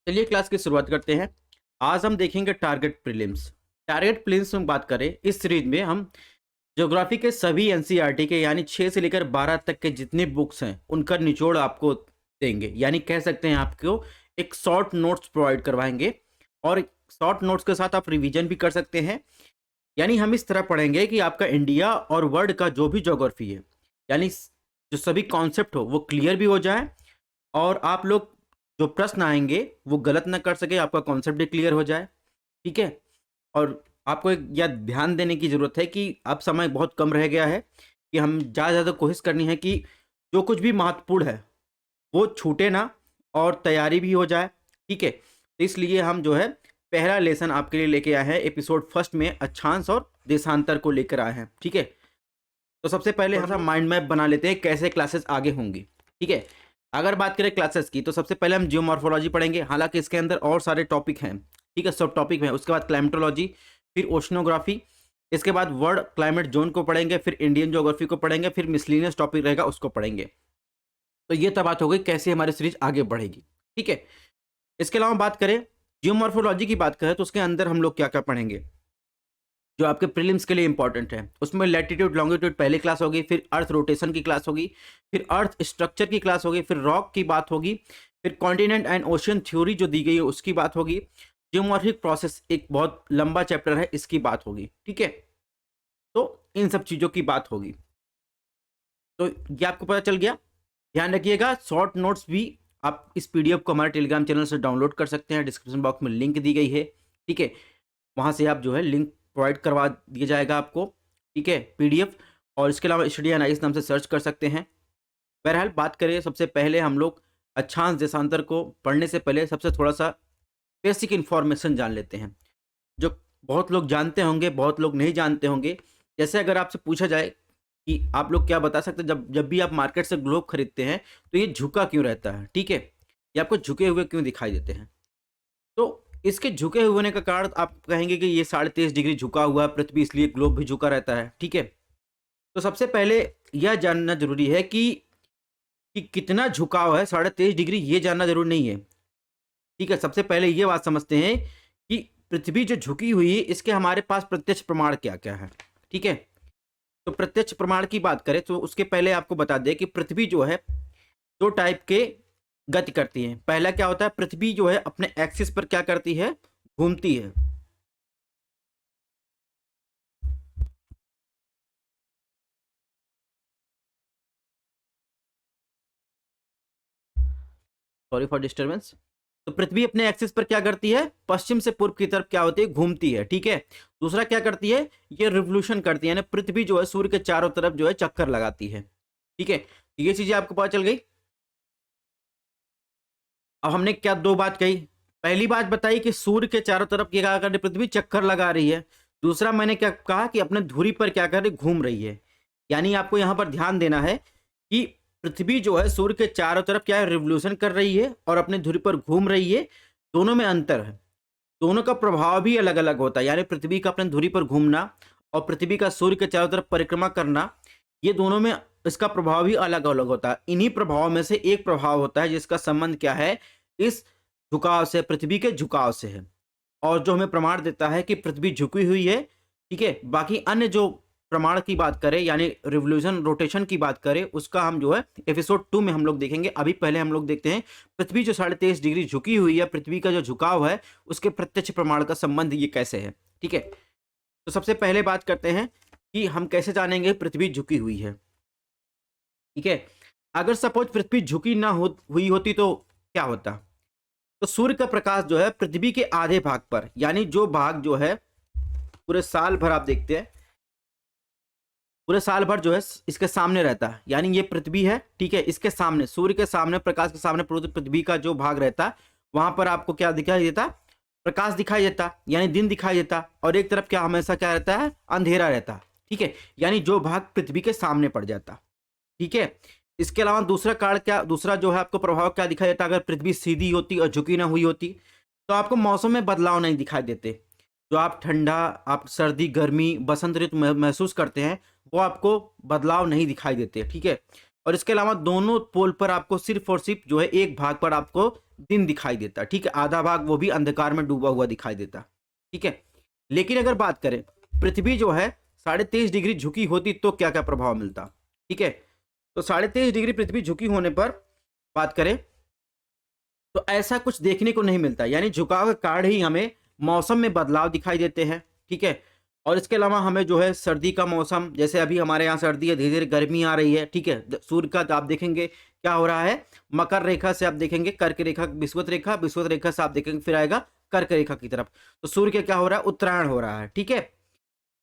चलिए क्लास की शुरुआत करते हैं। आज हम देखेंगे टारगेट प्रीलिम्स। टारगेट प्रीलिम्स में बात करें, इस सीरीज में हम ज्योग्राफी के सभी एनसीईआरटी के यानी 6 से लेकर 12 तक के जितने बुक्स हैं उनका निचोड़ आपको देंगे, यानी कह सकते हैं आपको एक शॉर्ट नोट्स प्रोवाइड करवाएंगे और शॉर्ट नोट्स के साथ आप रिवीजन भी कर सकते हैं। यानी हम इस तरह पढ़ेंगे कि आपका इंडिया और वर्ल्ड का जो भी ज्योग्राफी है, यानी जो सभी कॉन्सेप्ट हो वो क्लियर भी हो जाए और आप लोग जो प्रश्न आएंगे वो गलत ना कर सके, आपका कॉन्सेप्ट भी क्लियर हो जाए। ठीक है। और आपको एक यह ध्यान देने की ज़रूरत है कि अब समय बहुत कम रह गया है कि हम ज़्यादा से ज़्यादा कोशिश करनी है कि जो कुछ भी महत्वपूर्ण है वो छूटे ना और तैयारी भी हो जाए। ठीक है, तो इसलिए हम जो है पहला लेसन आपके लिए लेके आए हैं एपिसोड फर्स्ट में अक्षांश और देशांतर को लेकर आए हैं। ठीक है, तो सबसे पहले हम माइंड मैप बना लेते हैं कैसे क्लासेस आगे होंगी। ठीक है, अगर बात करें क्लासेस की तो सबसे पहले हम जियोमॉर्फोलॉजी पढ़ेंगे, हालांकि इसके अंदर और सारे टॉपिक हैं। ठीक है, सब टॉपिक हैं। उसके बाद क्लाइमेटोलॉजी, फिर ओशनोग्राफी, इसके बाद वर्ल्ड क्लाइमेट जोन को पढ़ेंगे, फिर इंडियन ज्योग्राफी को पढ़ेंगे, फिर मिसलिनियस टॉपिक रहेगा उसको पढ़ेंगे। तो ये तब बात हो गई कैसे हमारी सीरीज आगे बढ़ेगी। ठीक है, इसके अलावा बात करें जियोमॉर्फोलॉजी की बात करें तो उसके अंदर हम लोग क्या क्या पढ़ेंगे जो आपके प्रीलिम्स के लिए इंपॉर्टेंट है। उसमें लैटिट्यूड लॉन्गिट्यूड पहली क्लास होगी, फिर अर्थ रोटेशन की क्लास होगी, फिर अर्थ स्ट्रक्चर की क्लास होगी, फिर रॉक की बात होगी, फिर कॉन्टिनेंट एंड ओशियन थ्योरी जो दी गई है उसकी बात होगी। जियोमॉर्फिक प्रोसेस एक बहुत लंबा चैप्टर है, इसकी बात होगी। ठीक है, तो इन सब चीज़ों की बात होगी। तो ये आपको पता चल गया। ध्यान रखिएगा, शॉर्ट नोट्स भी आप इस पीडीएफ को हमारे टेलीग्राम चैनल से डाउनलोड कर सकते हैं। डिस्क्रिप्शन बॉक्स में लिंक दी गई है। ठीक है, वहाँ से आप जो है लिंक प्रोवाइड करवा दिया जाएगा आपको। ठीक है, पीडीएफ। और इसके अलावा स्टडी एंड आइस नाम से सर्च कर सकते हैं। बहरहाल बात करें, सबसे पहले हम लोग अक्षांश देशांतर को पढ़ने से पहले सबसे थोड़ा सा बेसिक इन्फॉर्मेशन जान लेते हैं, जो बहुत लोग जानते होंगे, बहुत लोग नहीं जानते होंगे। जैसे अगर आपसे पूछा जाए कि आप लोग क्या बता सकते हैं, जब जब भी आप मार्केट से ग्लोब खरीदते हैं तो ये झुका क्यों रहता है। ठीक है, ये आपको झुके हुए क्यों दिखाई देते हैं। तो इसके झुके होने का कारण आप कहेंगे कि ये 23.5 डिग्री झुका हुआ है पृथ्वी, इसलिए ग्लोब भी झुका रहता है। ठीक है, तो सबसे पहले यह जानना जरूरी है कि कितना झुकाव है। 23.5 डिग्री ये जानना जरूरी नहीं है। ठीक है, सबसे पहले ये बात समझते हैं कि पृथ्वी जो झुकी हुई है इसके हमारे पास प्रत्यक्ष प्रमाण क्या क्या है। ठीक है, तो प्रत्यक्ष प्रमाण की बात करें तो उसके पहले आपको बता दें कि पृथ्वी जो है दो टाइप के गति करती है। पहला क्या होता है, पृथ्वी जो है अपने एक्सिस पर क्या करती है, घूमती है। Sorry for disturbance. तो पृथ्वी अपने एक्सिस पर क्या करती है, पश्चिम से पूर्व की तरफ क्या होती है, घूमती है। ठीक है, दूसरा क्या करती है, ये रिवोल्यूशन करती है, यानी पृथ्वी जो है सूर्य के चारों तरफ जो है चक्कर लगाती है। ठीक है, ये चीजें आपको पता चल गई। अब हमने क्या दो बात कही, पहली बात बताई कि सूर्य के चारों तरफ क्या कर रही पृथ्वी, चक्कर लगा रही है। दूसरा मैंने क्या कहा कि अपने धुरी पर क्या कर रही, घूम रही है। यानी आपको यहां पर ध्यान देना है कि पृथ्वी जो है सूर्य के चारों तरफ क्या है, रिवोल्यूशन कर रही है और अपने धुरी पर घूम रही है। दोनों में अंतर है, दोनों का प्रभाव भी अलग अलग होता है। यानी पृथ्वी का अपने धुरी पर घूमना और पृथ्वी का सूर्य के चारों तरफ परिक्रमा करना, ये दोनों में इसका प्रभाव भी अलग अलग होता है। इन्हीं प्रभाव में से एक प्रभाव होता है जिसका संबंध क्या है, इस झुकाव से, पृथ्वी के झुकाव से है, और जो हमें प्रमाण देता है कि पृथ्वी झुकी हुई है। ठीक है, बाकी अन्य जो प्रमाण की बात करें यानी रिवोल्यूशन रोटेशन की बात करें, उसका हम जो है एपिसोड 2 में हम लोग देखेंगे। अभी पहले हम लोग देखते हैं पृथ्वी जो 23.5 डिग्री झुकी हुई है, पृथ्वी का जो झुकाव है उसके प्रत्यक्ष प्रमाण का संबंध ये कैसे है। ठीक है, तो सबसे पहले बात करते हैं कि हम कैसे जानेंगे पृथ्वी झुकी हुई है। ठीक है, अगर सपोज पृथ्वी झुकी ना हुई होती तो क्या होता, तो सूर्य का प्रकाश जो है पृथ्वी के आधे भाग पर, यानी जो भाग जो है पूरे साल भर आप देखते हैं, पूरे साल भर जो है इसके सामने रहता है, यानी ये पृथ्वी है। ठीक है, इसके सामने, सूर्य के सामने, प्रकाश के सामने पृथ्वी का जो भाग रहता है वहां पर आपको क्या दिखाई देता, प्रकाश दिखाई देता, यानी दिन दिखाई देता। और एक तरफ क्या हमेशा क्या रहता है, अंधेरा रहता। ठीक है, यानी जो भाग पृथ्वी के सामने पड़ जाता। ठीक है, इसके अलावा दूसरा कारण क्या, दूसरा जो है आपको प्रभाव क्या दिखाई देता, अगर पृथ्वी सीधी होती और झुकी ना हुई होती तो आपको मौसम में बदलाव नहीं दिखाई देते। जो आप ठंडा, आप सर्दी, गर्मी, बसंत ऋतु महसूस करते हैं वो आपको बदलाव नहीं दिखाई देते। ठीक है, और इसके अलावा दोनों पोल पर आपको सिर्फ और सिर्फ जो है एक भाग पर आपको दिन दिखाई देता, ठीक है, आधा भाग वो भी अंधकार में डूबा हुआ दिखाई देता, ठीक है। लेकिन अगर बात करें पृथ्वी जो है 23.5 डिग्री झुकी होती तो क्या क्या प्रभाव मिलता, ठीक है। तो 23.5 डिग्री पृथ्वी झुकी होने पर बात करें तो ऐसा कुछ देखने को नहीं मिलता, यानी झुकाव के कारण ही हमें मौसम में बदलाव दिखाई देते हैं, ठीक है। और इसके अलावा हमें जो है सर्दी का मौसम, जैसे अभी हमारे यहाँ सर्दी है, धीरे धीरे गर्मी आ रही है, ठीक है। सूर्य का तो आप देखेंगे क्या हो रहा है, मकर रेखा से आप देखेंगे कर्क रेखा, विषुवत रेखा से आप देखेंगे फिर आएगा कर्क रेखा की तरफ। तो सूर्य का क्या हो रहा है, उत्तरायण हो रहा है, ठीक है।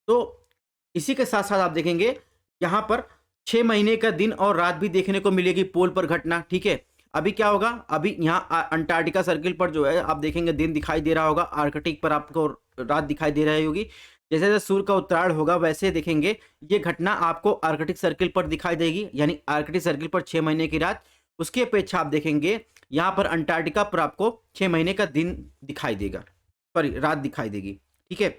तो इसी के साथ साथ आप देखेंगे यहाँ पर 6 महीने का दिन और रात भी देखने को मिलेगी पोल पर घटना, ठीक है। अभी क्या होगा, अभी यहाँ अंटार्कटिका सर्किल पर जो है आप देखेंगे दिन दिखाई दे रहा होगा, आर्कटिक पर आपको रात दिखाई दे रही होगी। जैसे जैसे सूर्य का उत्तरायण होगा वैसे देखेंगे ये घटना आपको आर्कटिक सर्किल पर दिखाई देगी, यानी आर्कटिक सर्किल पर 6 महीने की रात, उसकी अपेक्षा आप देखेंगे यहाँ पर अंटार्कटिका पर आपको 6 महीने का दिन दिखाई देगा, सॉरी रात दिखाई देगी, ठीक है।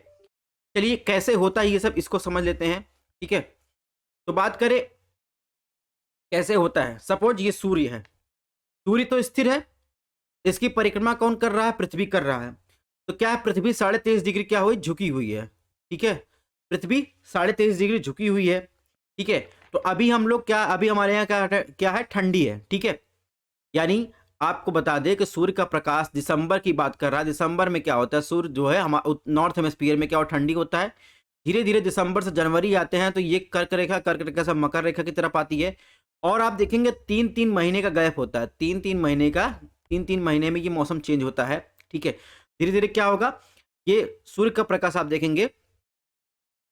चलिए कैसे होता है ये सब, इसको समझ लेते हैं, ठीक है। तो बात करें कैसे होता है, सपोज ये सूर्य है, सूर्य तो स्थिर है, इसकी परिक्रमा कौन कर रहा है, पृथ्वी कर रहा है। तो क्या है, पृथ्वी 23.5 डिग्री क्या हुई, झुकी हुई है, ठीक है। पृथ्वी 23.5 डिग्री झुकी हुई है, ठीक है। तो अभी हम लोग क्या, अभी हमारे यहाँ क्या है, ठंडी है, ठीक है। यानी आपको बता दें कि सूर्य का प्रकाश दिसंबर की बात कर रहा है, दिसंबर में क्या होता है, सूर्य जो है हमारा नॉर्थ हेमिस्फीयर में क्या ठंडी होता है, धीरे धीरे दिसंबर से जनवरी आते हैं तो ये कर्क रेखा से मकर रेखा की तरफ आती है। और आप देखेंगे 3-3 महीने का गैप होता है, 3-3 महीने में ये मौसम चेंज होता है, ठीक है। धीरे धीरे क्या होगा, ये सूर्य का प्रकाश आप देखेंगे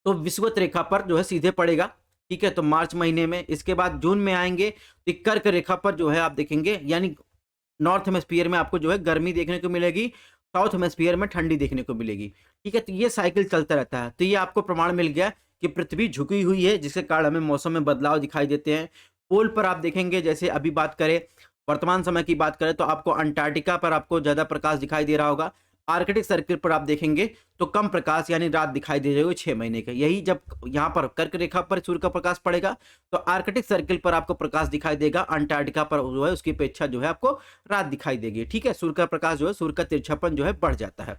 तो विषुवत रेखा पर जो है सीधे पड़ेगा, ठीक है। तो मार्च महीने में, इसके बाद जून में आएंगे तो कर्क रेखा पर जो है आप देखेंगे, यानी नॉर्थ हेमिस्फीयर में आपको जो है गर्मी देखने को मिलेगी, साउथ हेमिस्फीयर में ठंडी देखने को मिलेगी, ठीक है। तो ये साइकिल चलता रहता है। तो ये आपको प्रमाण मिल गया कि पृथ्वी झुकी हुई है, जिसके कारण हमें मौसम में बदलाव दिखाई देते हैं। पोल पर आप देखेंगे, जैसे अभी बात करें वर्तमान समय की बात करें तो आपको अंटार्कटिका पर आपको ज्यादा प्रकाश दिखाई दे रहा होगा, आर्कटिक सर्किल पर आप देखेंगे तो कम प्रकाश यानी रात दिखाई दे रही होगी 6 महीने का। यही जब यहाँ पर कर्क रेखा पर सूर्य का प्रकाश पड़ेगा तो आर्कटिक सर्किल पर आपको प्रकाश दिखाई देगा, अंटार्कटिका पर जो है उसकी अपेक्षा जो है आपको रात दिखाई देगी, ठीक है। सूर्य का प्रकाश जो है, सूर्य का तिरछापन जो है बढ़ जाता है,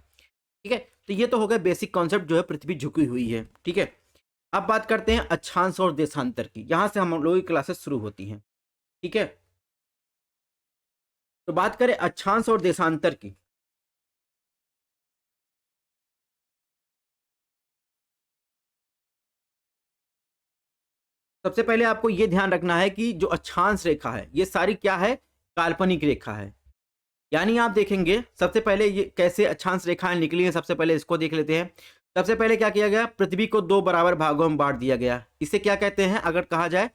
ठीक है। तो ये तो हो गया बेसिक कॉन्सेप्ट जो है पृथ्वी झुकी हुई है, ठीक है। अब बात करते हैं अक्षांश और देशांतर की, यहां से हम लोगों की क्लासेस शुरू होती हैं, ठीक है। तो बात करें अक्षांश और देशांतर की, सबसे पहले आपको यह ध्यान रखना है कि जो अक्षांश रेखा है ये सारी क्या है, काल्पनिक रेखा है। यानी आप देखेंगे सबसे पहले ये कैसे अक्षांश रेखाएं निकली हैं, सबसे पहले इसको देख लेते हैं। सबसे पहले क्या किया गया, पृथ्वी को 2 बराबर भागों में बांट दिया गया। इसे क्या कहते हैं, अगर कहा जाए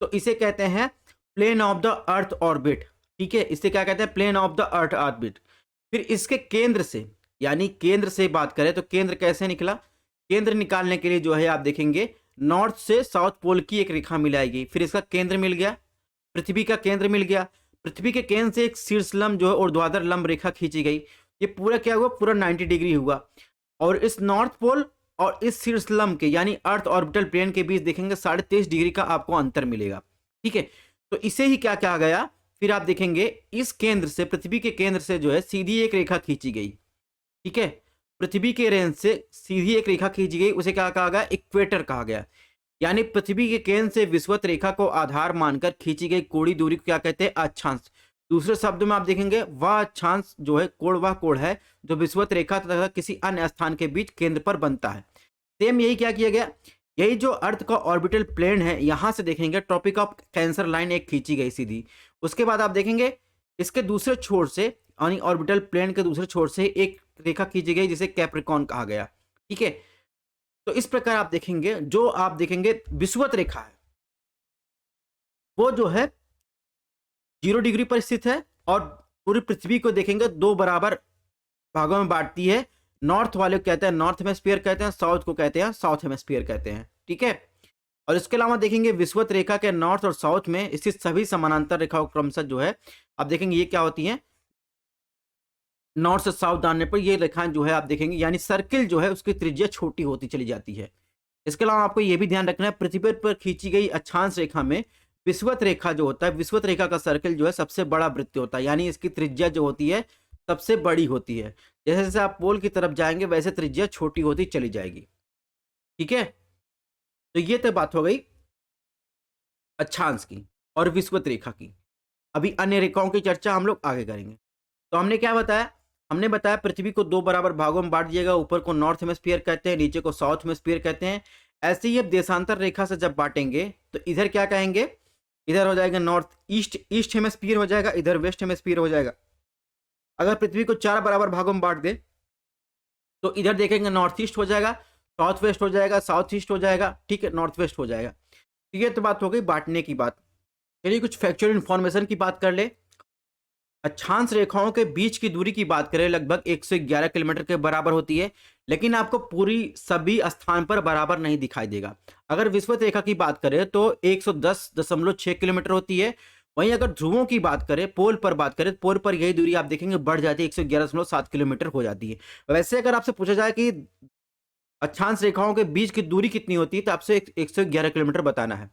तो इसे कहते हैं plane of the earth orbit, ठीक है। इसे क्या कहते हैं, plane of the earth orbit. फिर इसके केंद्र से, यानी केंद्र से बात करें तो केंद्र कैसे निकला, केंद्र निकालने के लिए जो है आप देखेंगे नॉर्थ से साउथ पोल की एक रेखा मिलाएगी, फिर इसका केंद्र मिल गया, पृथ्वी का केंद्र मिल गया। पृथ्वी के केंद्र से एक शीर्ष लंब जो है ऊर्ध्वाधर लंब रेखा खींची गई, ये पूरा क्या हुआ, पूरा 90 डिग्री हुआ। और इस नॉर्थ पोल और इस शीर्ष लंब के यानी अर्थ ऑर्बिटल प्लेन के बीच देखेंगे 23.5 डिग्री का आपको अंतर मिलेगा, ठीक है। तो इसे ही क्या कहा गया, फिर आप देखेंगे इस केंद्र से, पृथ्वी के केंद्र से जो है सीधी एक रेखा खींची गई, ठीक है। पृथ्वी के रेंज से सीधी एक रेखा खींची गई, उसे क्या कहा गया, इक्वेटर कहा गया। यानी पृथ्वी के केंद्र से विषुवत रेखा को आधार मानकर खींची गई कोणीय दूरी को क्या कहते हैं, अक्षांश। दूसरे शब्द में आप देखेंगे वह अक्षांश जो है कोण, वह कोण है जो विषुवत रेखा तथा किसी अन्य स्थान के बीच केंद्र पर बनता है। सेम यही क्या किया गया, यही जो अर्थ का ऑर्बिटल प्लेन है, यहां से देखेंगे ट्रॉपिक ऑफ कैंसर लाइन एक खींची गई सीधी। उसके बाद आप देखेंगे इसके दूसरे छोर से, यानी ऑर्बिटल प्लेन के दूसरे छोर से एक रेखा खींची गई जिसे कैप्रिकॉन कहा गया, ठीक है। तो इस प्रकार आप देखेंगे, जो आप देखेंगे विषुवत रेखा है वो जो है 0 डिग्री पर स्थित है और पूरी पृथ्वी को देखेंगे 2 बराबर भागों में बांटती है। नॉर्थ वाले को कहते हैं नॉर्थ हेमिस्फीयर कहते हैं, साउथ को कहते हैं साउथ हेमिस्फीयर कहते हैं, ठीक है। और इसके अलावा देखेंगे विषुवत रेखा के नॉर्थ और साउथ में स्थित सभी समानांतर रेखाओं क्रमशः जो है आप देखेंगे ये क्या होती हैं, नॉर्थ से साउथ जानने पर ये रेखाएं जो है आप देखेंगे, यानी सर्किल जो है उसकी त्रिज्या छोटी होती चली जाती है। इसके अलावा आपको ये भी ध्यान रखना है, पृथ्वी पर खींची गई अक्षांश रेखा में विषुवत रेखा जो होता है, विषुवत रेखा का सर्कल जो है सबसे बड़ा वृत्त होता है, यानी इसकी त्रिज्या जो होती है सबसे बड़ी होती है। जैसे जैसे आप पोल की तरफ जाएंगे वैसे त्रिज्या छोटी होती चली जाएगी। ठीक है, तो ये तो बात हो गई अक्षांश की और विषुवत रेखा की। अभी अन्य रेखाओं की चर्चा हम लोग आगे करेंगे। तो हमने क्या बताया, हमने बताया पृथ्वी को दो बराबर भागों में बांट दिएगा, ऊपर को नॉर्थ हेमिस्फीयर कहते हैं, नीचे को साउथ हेमिस्फीयर कहते हैं। ऐसे ही अब देशांतर रेखा से जब बांटेंगे तो इधर क्या कहेंगे, इधर हो जाएगा नॉर्थ ईस्ट ईस्ट हेमिस्फीयर हो जाएगा, इधर वेस्ट हेमिस्फीयर हो जाएगा। अगर पृथ्वी को चार बराबर भागों में बांट दे तो इधर देखेंगे नॉर्थ ईस्ट हो जाएगा, साउथ वेस्ट हो जाएगा, साउथ ईस्ट हो जाएगा, ठीक है, नॉर्थ वेस्ट हो जाएगा। तो ये तो बात हो गई बांटने की बात। चलिए कुछ फैक्चुअल इंफॉर्मेशन की बात कर ले। अक्षांश रेखाओं के बीच की दूरी की बात करें लगभग 111 किलोमीटर के बराबर होती है, लेकिन आपको पूरी सभी स्थान पर बराबर नहीं दिखाई देगा। अगर विषुवत रेखा की बात करें तो 110.6 किलोमीटर होती है। वहीं अगर ध्रुवों की बात करें, पोल पर बात करें, पोल पर यही दूरी आप देखेंगे बढ़ जाती है, 111.7 किलोमीटर हो जाती है। वैसे अगर आपसे पूछा जाए कि अक्षांश रेखाओं के बीच की दूरी कितनी होती है तो आपसे 111 किलोमीटर बताना है।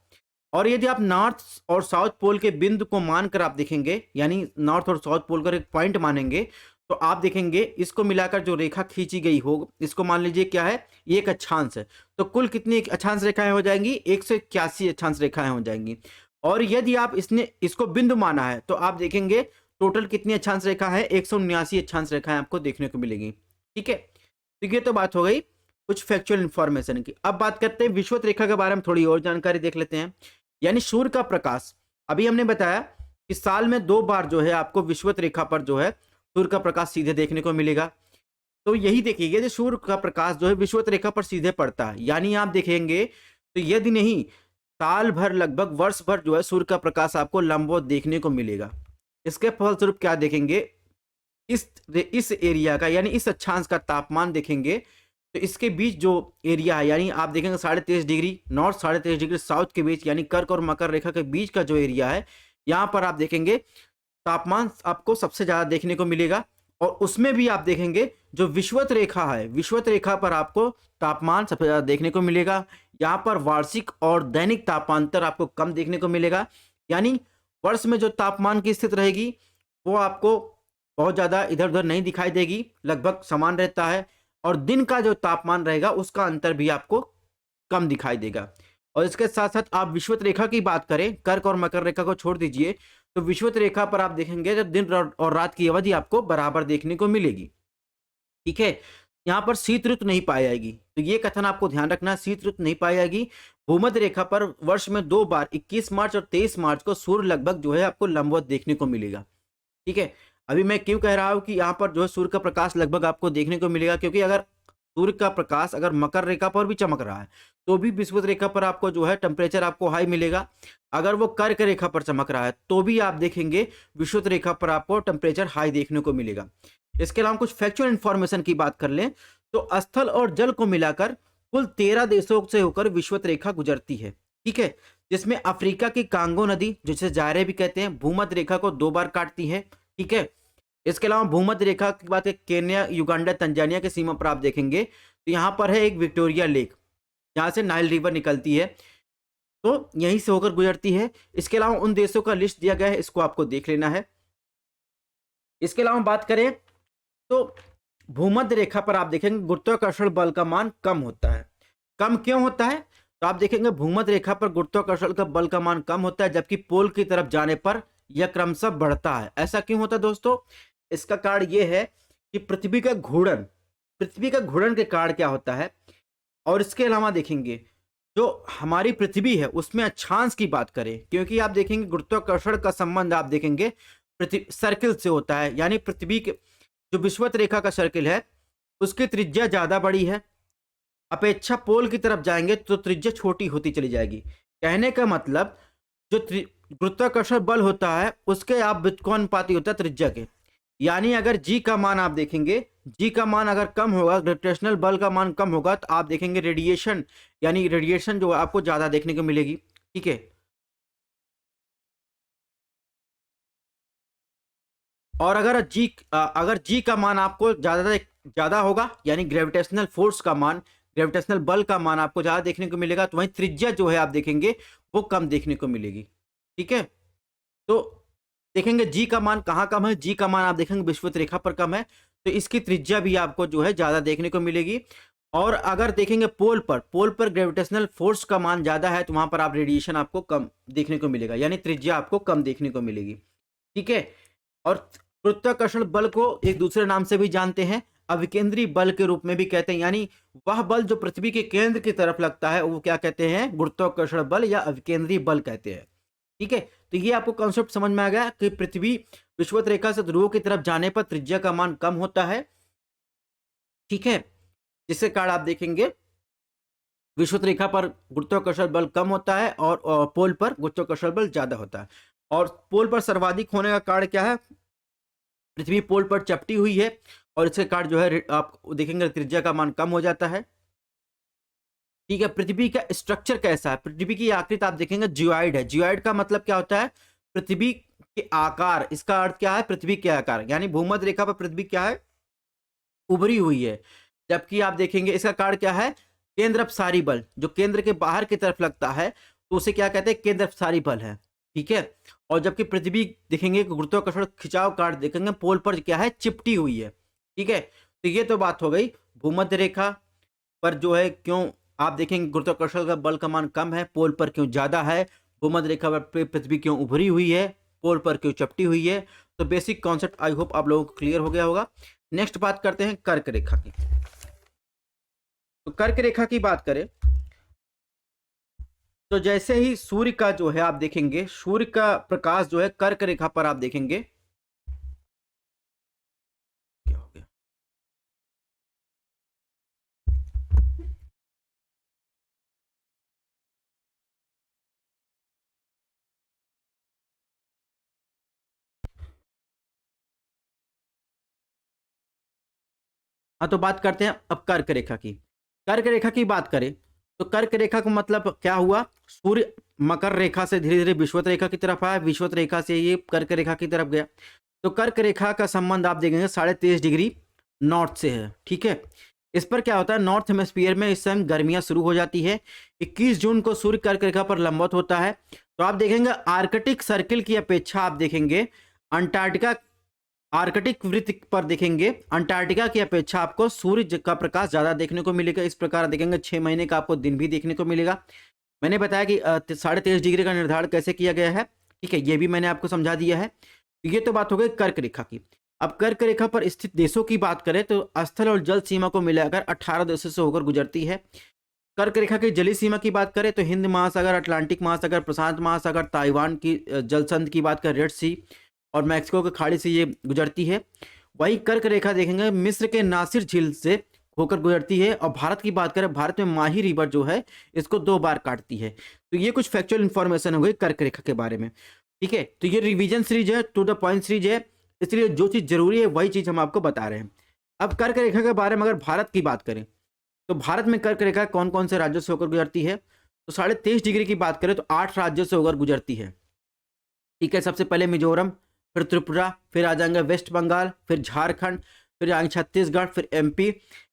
और यदि आप नॉर्थ और साउथ पोल के बिंदु को मानकर आप देखेंगे, यानी नॉर्थ और साउथ पोल का एक पॉइंट मानेंगे, तो आप देखेंगे इसको मिलाकर जो रेखा खींची गई हो, इसको मान लीजिए क्या है, ये एक अक्षांश है। तो कुल कितनी अक्षांश रेखाएं हो जाएंगी, 181 अक्षांश रेखाएं हो जाएंगी। और यदि आप इसको बिंदु माना है तो आप देखेंगे टोटल कितनी अक्षांश रेखा है, 179 अक्षांश रेखाएं आपको देखने को मिलेगी। ठीक है, तो ये तो बात हो गई कुछ फैक्चुअल इंफॉर्मेशन की। अब बात करते हैं विषुवत रेखा के बारे में, थोड़ी और जानकारी देख लेते हैं। यानी सूर्य का प्रकाश, अभी हमने बताया कि साल में 2 बार जो है आपको विषुवत रेखा पर जो है सूर्य का प्रकाश सीधे देखने को मिलेगा। तो यही देखिए कि सूर्य का प्रकाश जो है विषुवत रेखा पर सीधे पड़ता है, यानी आप देखेंगे तो यदि नहीं साल भर लगभग वर्ष भर जो है सूर्य का प्रकाश आपको लंबवत देखने को मिलेगा। इसके फलस्वरूप क्या देखेंगे, इस एरिया का यानी इस अक्षांश का तापमान देखेंगे तो इसके बीच जो एरिया है, यानी आप देखेंगे 23.5 डिग्री नॉर्थ, 23.5 डिग्री साउथ के बीच, यानी कर्क और मकर रेखा के बीच का जो एरिया है, यहाँ पर आप देखेंगे तापमान आपको सबसे ज्यादा देखने को मिलेगा। और उसमें भी आप देखेंगे जो विषुवत रेखा है, विषुवत रेखा पर आपको तापमान सबसे ज्यादा देखने को मिलेगा। यहाँ पर वार्षिक और दैनिक तापांतर आपको कम देखने को मिलेगा, यानी वर्ष में जो तापमान की स्थिति रहेगी वो आपको बहुत ज्यादा इधर उधर नहीं दिखाई देगी, लगभग समान रहता है। और दिन का जो तापमान रहेगा उसका अंतर भी आपको कम दिखाई देगा। और इसके साथ साथ आप विषुवत रेखा की बात करें, कर्क और मकर रेखा को छोड़ दीजिए, तो विषुवत रेखा पर आप देखेंगे तो दिन और रात की अवधि आपको बराबर देखने को मिलेगी। ठीक है, यहाँ पर शीत ऋतु नहीं पाई जाएगी, तो ये कथन आपको ध्यान रखना, शीत ऋतु नहीं पाई जाएगी। भूमध्य रेखा पर वर्ष में 2 बार 21 मार्च और 23 मार्च को सूर्य लगभग जो है आपको लंबवत देखने को मिलेगा। ठीक है, अभी मैं क्यों कह रहा हूं कि यहाँ पर जो है सूर्य का प्रकाश लगभग आपको देखने को मिलेगा, क्योंकि अगर सूर्य का प्रकाश अगर मकर रेखा पर भी चमक रहा है तो भी विषुवत रेखा पर आपको जो है टेम्परेचर आपको हाई मिलेगा। अगर वो कर्क रेखा पर चमक रहा है तो भी आप देखेंगे विषुवत रेखा पर आपको टेम्परेचर हाई देखने को मिलेगा। इसके अलावा कुछ फैक्चुअल इंफॉर्मेशन की बात कर लें तो स्थल और जल को मिलाकर कुल 13 देशों से होकर विषुवत रेखा गुजरती है। ठीक है, जिसमें अफ्रीका की कांगो नदी, जिसे जायरे भी कहते हैं, भूमध्य रेखा को 2 बार काटती है। ठीक है, इसके अलावा भूमध्य रेखा की बात है, केन्या, युगांडा, तंजानिया की सीमा पर आप देखेंगे तो यहाँ पर है एक विक्टोरिया लेक, जहाँ से नाइल रिवर निकलती है, तो यहीं से होकर गुजरती है। इसके अलावा उन देशों का लिस्ट दिया गया है, इसको आपको देख लेना है। इसके अलावा बात करें तो भूमध्य रेखा पर आप देखेंगे गुरुत्वाकर्षण बल का मान कम होता है। कम क्यों होता है, तो आप देखेंगे भूमध्य रेखा पर गुरुत्वाकर्षण का बल का मान कम होता है, जबकि पोल की तरफ जाने पर यह क्रमशः बढ़ता है। ऐसा क्यों होता है दोस्तों, इसका कारण यह है कि पृथ्वी का घूर्णन के कारण क्या होता है। और इसके अलावा देखेंगे जो हमारी पृथ्वी है उसमें अक्षांश की बात करें, क्योंकि आप देखेंगे गुरुत्वाकर्षण का संबंध आप देखेंगे पृथ्वी सर्किल से होता है, यानी पृथ्वी के जो विषुवत रेखा का सर्किल है उसकी त्रिज्या ज्यादा बड़ी है, अपेक्षा पोल की तरफ जाएंगे तो त्रिज्या छोटी होती चली जाएगी। कहने का मतलब जो गुरुत्वाकर्षण बल होता है उसके आप व्युत्क्रमानुपाती होता है त्रिज्या के, यानी अगर जी का मान आप देखेंगे, जी का मान अगर कम होगा, ग्रेविटेशनल बल का मान कम होगा, तो आप देखेंगे रेडिएशन, यानी रेडिएशन जो आपको ज्यादा देखने को मिलेगी। ठीक है, और अगर जी का मान आपको ज्यादा होगा, यानी ग्रेविटेशनल फोर्स का मान, ग्रेविटेशनल बल का मान आपको ज्यादा देखने को मिलेगा, तो वहीं त्रिज्या जो है आप देखेंगे वो कम देखने को मिलेगी। ठीक है। तो देखेंगे जी का मान कहाँ कम है, जी का मान आप देखेंगे विषुवत रेखा पर कम है, तो इसकी त्रिज्या भी आपको जो है ज्यादा देखने को मिलेगी। और अगर देखेंगे पोल पर ग्रेविटेशनल फोर्स का मान ज्यादा है, तो वहां पर आप रेडिएशन आपको कम देखने को मिलेगा, यानी त्रिज्या आपको कम देखने को मिलेगी। ठीक है। और गुरुत्वाकर्षण बल को एक दूसरे नाम से भी जानते हैं, अविकेंद्री बल के रूप में भी कहते हैं, यानी वह बल जो पृथ्वी के केंद्र की तरफ लगता है वो क्या कहते हैं, गुरुत्वाकर्षण बल या अविकेंद्री बल कहते हैं। ठीक है। तो ये आपको कॉन्सेप्ट समझ में आ गया कि पृथ्वी विषुवत रेखा से ध्रुवों की तरफ जाने पर त्रिज्या का मान कम होता है। ठीक है। जिसके कारण आप देखेंगे विषुवत रेखा पर गुरुत्वाकर्षण बल कम होता है और पोल पर गुरुत्वाकर्षण बल ज्यादा होता है। और पोल पर सर्वाधिक होने का कारण क्या है, पृथ्वी पोल पर चपटी हुई है और इसके कारण जो है आप देखेंगे त्रिज्या का मान कम हो जाता है। ठीक है। पृथ्वी का स्ट्रक्चर कैसा है, पृथ्वी की आकृति आप देखेंगे जियोइड है। जियोइड का मतलब क्या होता है, पृथ्वी के आकार, इसका अर्थ क्या है, पृथ्वी के आकार, यानी भूमध्य रेखा पर पृथ्वी क्या है, उभरी हुई है। जबकि आप देखेंगे इसका कारण क्या है, केंद्र अपसारी बल, जो केंद्र के बाहर की तरफ लगता है तो उसे क्या कहते हैं, केंद्र अपसारी बल है। ठीक है। और जबकि पृथ्वी देखेंगे गुरुत्वाकर्षण खिंचाव कार्ड देखेंगे पोल पर क्या है, चिपटी हुई है। ठीक है। तो ये तो बात हो गई भूमध्य रेखा पर जो है क्यों आप देखेंगे गुरुत्वाकर्षण का बल का मान कम है, पोल पर क्यों ज्यादा है, भूमध्य रेखा पर पृथ्वी क्यों उभरी हुई है, पोल पर क्यों चपटी हुई है। तो बेसिक कॉन्सेप्ट आई होप आप लोगों को क्लियर हो गया होगा। नेक्स्ट बात करते हैं कर्क रेखा की। तो कर्क रेखा की बात करें तो जैसे ही सूर्य का जो है आप देखेंगे, सूर्य का प्रकाश जो है कर्क रेखा पर आप देखेंगे, क्या हो गया, हाँ तो बात करते हैं अब कर्क रेखा की। कर्क रेखा की बात करें तो कर्क रेखा का मतलब क्या हुआ, सूर्य मकर रेखा से धीरे धीरे विषुवत रेखा की तरफ आया, विषुवत रेखा से ये कर्क रेखा की तरफ गया। तो कर्क रेखा का संबंध आप देखेंगे 23.5 डिग्री नॉर्थ से है। ठीक है। इस पर क्या होता है, नॉर्थ हेमिस्फीयर में इस समय गर्मियां शुरू हो जाती है। 21 जून को सूर्य कर्क रेखा पर लंबवत होता है। तो आप देखेंगे आर्कटिक सर्किल की अपेक्षा आप देखेंगे अंटार्कटिका, आर्कटिक वृत्त पर देखेंगे अंटार्कटिका की अपेक्षा आपको सूर्य का प्रकाश ज्यादा देखने को मिलेगा। इस प्रकार देखेंगे 6 महीने का आपको दिन भी देखने को मिलेगा। मैंने बताया कि 23.5 डिग्री का निर्धारण कैसे किया गया है। ठीक है। ये भी मैंने आपको समझा दिया है। ये तो बात हो गई कर्क रेखा की। अब कर्क रेखा पर स्थित देशों की बात करें तो स्थल और जल सीमा को मिलाकर 18 देशों से होकर गुजरती है। कर्क रेखा की जलीय सीमा की बात करें तो हिंद महासागर, अटलांटिक महासागर, प्रशांत महासागर, ताइवान की जलसंधि की बात करें रेड सी और मैक्सिको की खाड़ी से ये गुजरती है। वही कर्क रेखा देखेंगे मिस्र के नासिर झील से होकर गुजरती है। और भारत की बात करें, भारत में माही रिवर जो है इसको 2 बार काटती है। तो ये कुछ फैक्चुअल इंफॉर्मेशन हो गई कर्क रेखा के बारे में। ठीक है। तो ये रिवीजन सीरीज है, टू द पॉइंट सीरीज है, इसलिए जो चीज जरूरी है वही चीज हम आपको बता रहे हैं। अब कर्क रेखा के बारे में अगर भारत की बात करें तो भारत में कर्क रेखा कौन कौन से राज्यों से होकर गुजरती है, तो 23.5 डिग्री की बात करें तो 8 राज्यों से होकर गुजरती है। ठीक है। सबसे पहले मिजोरम, फिर त्रिपुरा, फिर आ जाएंगे वेस्ट बंगाल, फिर झारखंड, फिर आएंगे छत्तीसगढ़, फिर एमपी।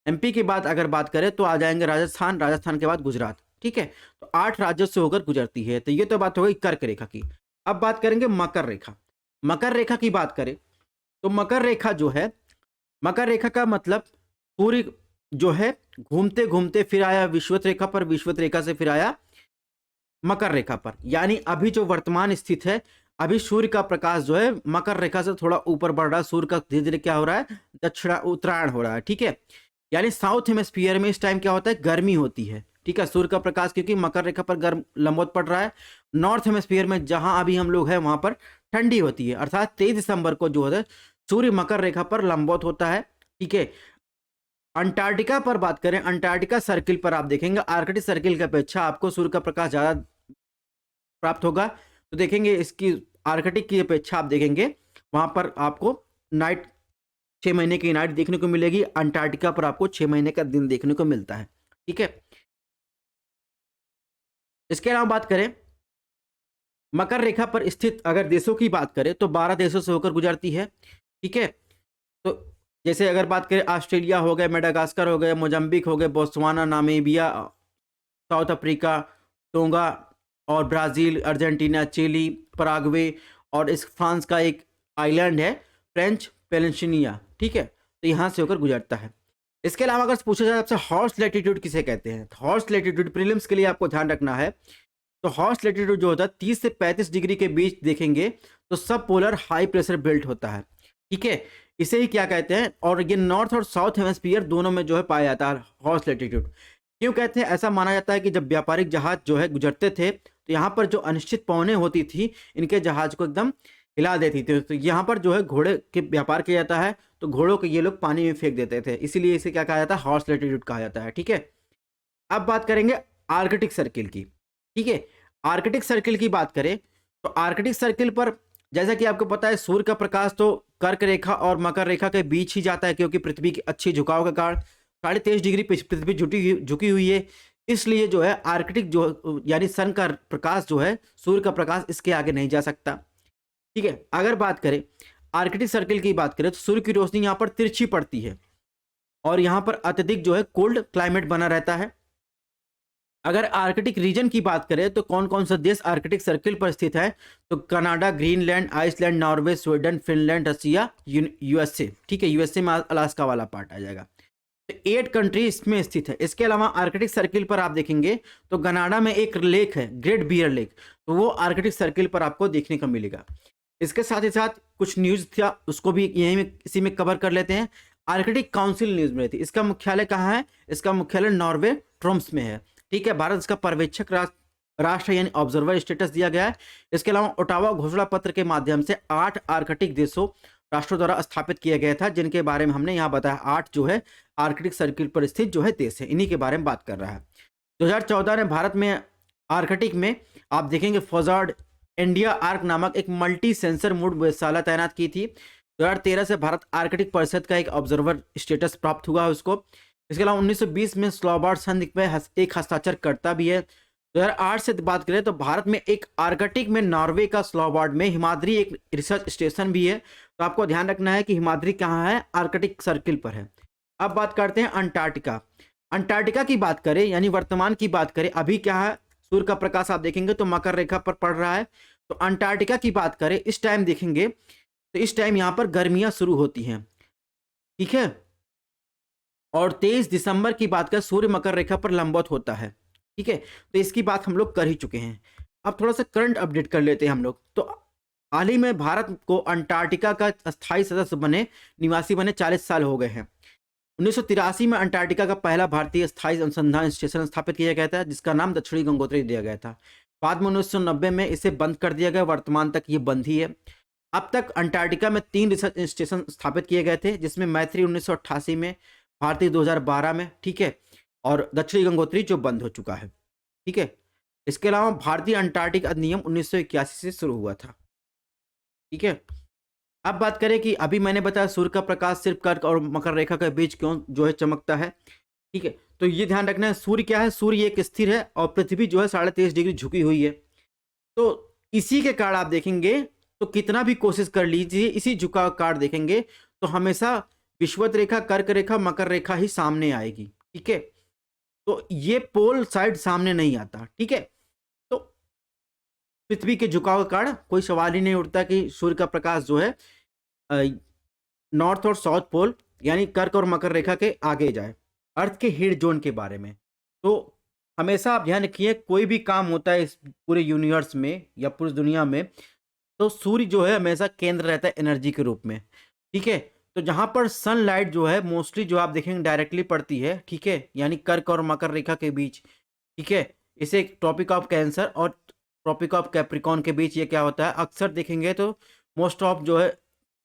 एमपी के बाद अगर बात करें तो आ जाएंगे राजस्थान, राजस्थान के बाद गुजरात। ठीक है। तो 8 राज्यों से होकर गुजरती है। तो ये तो बात हो गई कर्क रेखा की। अब बात करेंगे मकर रेखा। मकर रेखा की बात करें तो मकर रेखा जो है, मकर रेखा का मतलब सूर्य जो है घूमते घूमते फिर आया विषुवत रेखा पर, विषुवत रेखा से फिर आया मकर रेखा पर। यानी अभी जो वर्तमान स्थित है, अभी सूर्य का प्रकाश जो है मकर रेखा से थोड़ा ऊपर बढ़ रहा है, सूर्य का धीरे धीरे क्या हो रहा है, दक्षिणा उत्तरायण हो रहा है। ठीक है। यानी साउथ हेमिस्फीयर में इस टाइम क्या होता है, गर्मी होती है। ठीक है। सूर्य का प्रकाश क्योंकि मकर रेखा पर गर्म लंबवत पड़ रहा है। नॉर्थ हेमिस्फीयर में जहां अभी हम लोग हैं वहां पर ठंडी होती है, अर्थात 23 दिसंबर को जो है सूर्य मकर रेखा पर लंबवत होता है। ठीक है। अंटार्कटिका पर बात करें, अंटार्कटिका सर्किल पर आप देखेंगे आर्कटिक सर्किल की अपेक्षा आपको सूर्य का प्रकाश ज्यादा प्राप्त होगा। तो देखेंगे इसकी आर्कटिक की अपेक्षा आप देखेंगे वहां पर आपको नाइट 6 महीने की नाइट देखने को मिलेगी, अंटार्कटिका पर आपको 6 महीने का दिन देखने को मिलता है। ठीक है। इसके अलावा बात करें मकर रेखा पर स्थित अगर देशों की बात करें तो 12 देशों से होकर गुजरती है। ठीक है। तो जैसे अगर बात करें ऑस्ट्रेलिया हो गए, मेडागास्कर हो गए, मोजम्बिक हो गए, Botswana, Namibia, south Africa, tonga, और ब्राज़ील, अर्जेंटीना, चिली, पराग्वे और इस फ्रांस का एक आइलैंड है फ्रेंच पेनिनसुला, ठीक है? तो यहाँ से होकर गुजरता है। इसके अलावा अगर पूछा जाए आपसे हॉर्स लैटिट्यूड किसे कहते हैं? तो हॉर्स लैटिट्यूड प्रीलिम्स के लिए आपको ध्यान रखना है। तो हॉर्स लैटिट्यूड जो होता है 30 से 35 डिग्री के बीच देखेंगे तो सब पोलर हाई प्रेशर बेल्ट होता है, ठीक है? इसे ही क्या कहते हैं? और ये नॉर्थ और साउथ हेमिस्फीयर दोनों में जो है पाया जाता है हॉर्स लैटिट्यूड। क्यों कहते हैं? ऐसा माना जाता है कि जब व्यापारिक जहाज जो है गुजरते थे तो यहाँ पर जो अनिश्चित पवनें होती थी इनके जहाज को एकदम हिला देती थी। तो यहाँ पर जो है घोड़े के व्यापार किया जाता है, तो घोड़ों को ये लोग पानी में फेंक देते थे, इसीलिए इसे क्या कहा जाता है? हॉर्स लैटिट्यूड कहा जाता है, ठीक है? अब बात करेंगे आर्कटिक सर्किल की, ठीक है? आर्कटिक सर्किल की बात करें तो आर्कटिक सर्किल पर जैसा कि आपको पता है सूर्य का प्रकाश तो कर्क रेखा और मकर रेखा के बीच ही जाता है, क्योंकि पृथ्वी की अच्छी झुकाव के कारण 23.5 डिग्री पृथ्वी झुकी हुई है। इसलिए जो है आर्कटिक जो यानी सन का प्रकाश जो है, सूर्य का प्रकाश इसके आगे नहीं जा सकता, ठीक है? अगर बात करें आर्कटिक सर्किल की बात करें तो सूर्य की रोशनी यहाँ पर तिरछी पड़ती है और यहाँ पर अत्यधिक जो है कोल्ड क्लाइमेट बना रहता है। अगर आर्कटिक रीजन की बात करें तो कौन कौन सा देश आर्कटिक सर्किल पर स्थित है? तो Canada, Greenland, Iceland, Norway, Sweden, Finland, Russia, USA, ठीक है? यूएसए में अलास्का वाला पार्ट आ जाएगा। तो 8 कंट्री इसमें स्थित है। इसके अलावा आर्कटिक सर्किल पर आप देखेंगे तो कनाडा में एक लेक है ग्रेट बियर लेक, तो वो आर्कटिक सर्किल पर आपको देखने को मिलेगा। इसके साथ ही साथ कुछ न्यूज था उसको भी यहीं में इसी में कवर कर लेते हैं। आर्कटिक काउंसिल न्यूज में थी, इसका मुख्यालय कहाँ है? इसका मुख्यालय नॉर्वे ट्रोम्स में है, ठीक है? भारत इसका पर्यवेक्षक राष्ट्र यानी ऑब्जर्वर स्टेटस दिया गया है। इसके अलावा ओटावा घोषणा पत्र के माध्यम से 8 आर्कटिक देशों राष्ट्रों द्वारा स्थापित किया गया था, जिनके बारे में हमने यहाँ बताया। 8 जो है आर्कटिक सर्किल पर स्थित जो है देश है, इन्हीं के बारे में बात कर रहा है। 2014 में भारत में आर्कटिक में आप देखेंगे फॉजार्ड इंडिया आर्क नामक एक मल्टी सेंसर मूड वेधशाला तैनात की थी। 2013 से भारत आर्कटिक परिषद का एक ऑब्जर्वर स्टेटस प्राप्त हुआ है उसको। इसके अलावा 1920 में स्लॉबार्ड संधि में एक हस्ताक्षर करता भी है। 2008 से बात करें तो भारत में एक आर्कटिक में नॉर्वे का स्लॉबार्ड में हिमाद्री एक रिसर्च स्टेशन भी है। तो आपको ध्यान रखना है कि हिमाद्री कहाँ है? आर्कटिक सर्किल पर है। अब बात करते हैं अंटार्कटिका। अंटार्कटिका की बात करें यानी वर्तमान की बात करें, अभी क्या है? सूर्य का प्रकाश आप देखेंगे तो मकर रेखा पर पड़ रहा है। तो अंटार्कटिका की बात करें इस टाइम देखेंगे तो इस टाइम यहाँ पर गर्मियाँ शुरू होती हैं, ठीक है? और 23 दिसंबर की बात करें सूर्य मकर रेखा पर लंबवत होता है, ठीक है? तो इसकी बात हम लोग कर ही चुके हैं। अब थोड़ा सा करंट अपडेट कर लेते हैं हम लोग। तो हाल ही में भारत को अंटार्कटिका का स्थायी सदस्य बने निवासी बने 40 साल हो गए हैं। 1983 में अंटार्कटिका का पहला भारतीय स्थायी अनुसंधान स्टेशन स्थापित किया गया था, जिसका नाम दक्षिणी गंगोत्री दिया गया था। बाद में 1990 में इसे बंद कर दिया गया, वर्तमान तक ये बंद ही है। अब तक अंटार्कटिका में 3 रिसर्च स्टेशन स्थापित किए गए थे, जिसमें मैत्री 1988 में, भारतीय 2012 में, ठीक है? और दक्षिणी गंगोत्री जो बंद हो चुका है, ठीक है? इसके अलावा भारतीय अंटार्कटिक अधिनियम 1981 से शुरू हुआ था, ठीक है? अब बात करें कि अभी मैंने बताया सूर्य का प्रकाश सिर्फ कर्क और मकर रेखा के बीच क्यों जो है चमकता है, ठीक है? तो ये ध्यान रखना है सूर्य क्या है? सूर्य एक स्थिर है और पृथ्वी जो है 23.5 डिग्री झुकी हुई है। तो इसी के कारण आप देखेंगे तो कितना भी कोशिश कर लीजिए, इसी झुकाव कार्ड देखेंगे तो हमेशा विषुवत रेखा, कर्क रेखा, मकर रेखा ही सामने आएगी, ठीक है? तो ये पोल साइड सामने नहीं आता, ठीक है? तो पृथ्वी के झुकाव के कारण कोई सवाल ही नहीं उठता कि सूर्य का प्रकाश जो है नॉर्थ और साउथ पोल यानी कर्क और मकर रेखा के आगे जाए। अर्थ के हिट जोन के बारे में तो हमेशा आप ध्यान रखिए, कोई भी काम होता है इस पूरे यूनिवर्स में या पूरी दुनिया में तो सूर्य जो है हमेशा केंद्र रहता है एनर्जी के रूप में, ठीक है? तो जहाँ पर सनलाइट जो है मोस्टली जो आप देखेंगे डायरेक्टली पड़ती है, ठीक है? यानी कर्क और मकर रेखा के बीच, ठीक है? इसे ट्रॉपिक ऑफ कैंसर और ट्रॉपिक ऑफ कैप्रिकॉन के बीच ये क्या होता है? अक्सर देखेंगे तो मोस्ट ऑफ जो है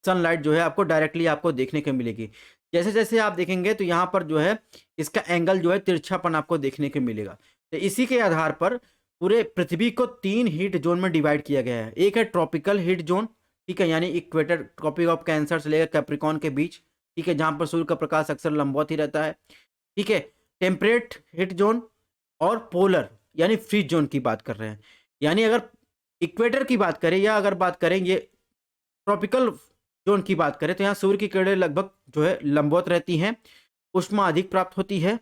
सनलाइट जो है आपको डायरेक्टली आपको देखने को मिलेगी। जैसे जैसे आप देखेंगे तो यहाँ पर जो है इसका एंगल जो है तिरछापन आपको देखने को मिलेगा। तो इसी के आधार पर पूरे पृथ्वी को 3 हीट जोन में डिवाइड किया गया है। एक है ट्रॉपिकल हीट जोन, ठीक है? यानी इक्वेटर ट्रॉपिक ऑफ कैंसर से लेकर कैप्रिकॉन के बीच, ठीक है? जहाँ पर सूर्य का प्रकाश अक्सर लंबवत ही रहता है, ठीक है? टेम्परेट हीट जोन और पोलर यानी फ्रीज जोन की बात कर रहे हैं। यानी अगर इक्वेटर की बात करें या अगर बात करें ये ट्रॉपिकल जोन की बात करें तो यहाँ सूर्य की किरणें लगभग जो है लंबवत रहती हैं, ऊष्मा अधिक प्राप्त होती है।